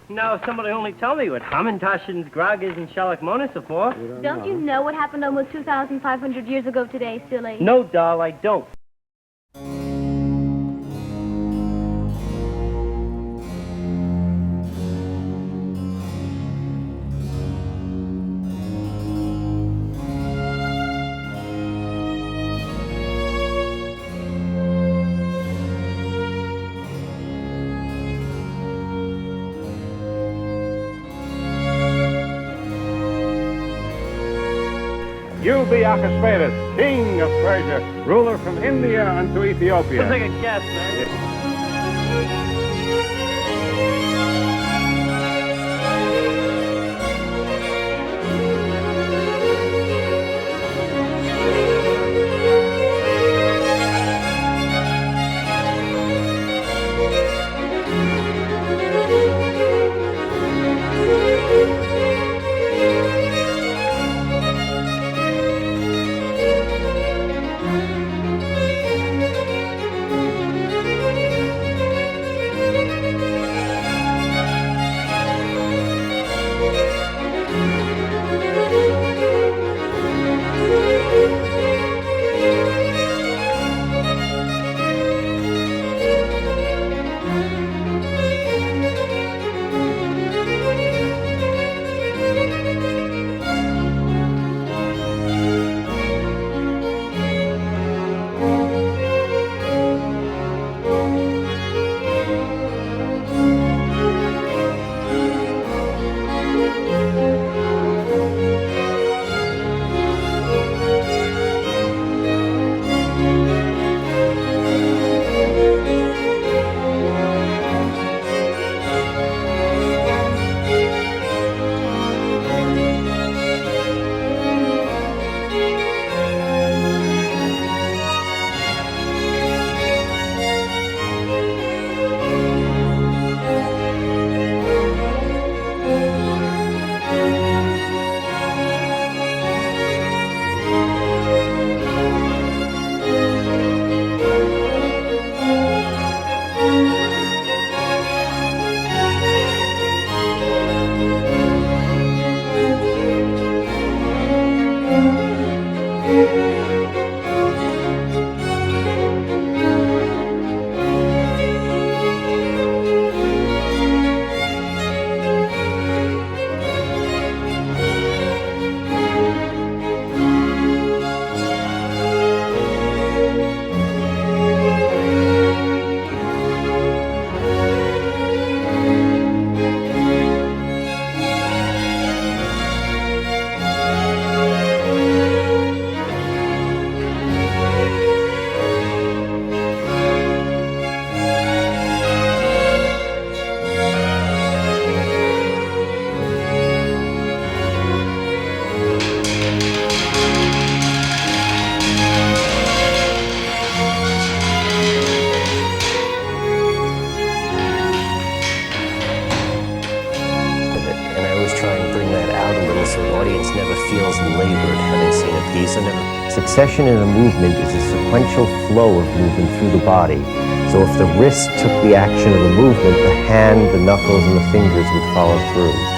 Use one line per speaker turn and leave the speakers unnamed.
Now, if somebody only told me what Hamantashen's, Gragas, and Sherlock Monas are for.
Don't you know what happened almost 2,500 years ago today, silly?
No, doll, I don't.
You be Ahasuerus, king of Persia, ruler from India unto Ethiopia.
Let's take a guess, man.
So the audience never feels labored having seen a piece. Succession in a movement is a sequential flow of movement through the body. So if the wrist took the action of the movement, the hand, the knuckles, and the fingers would follow through.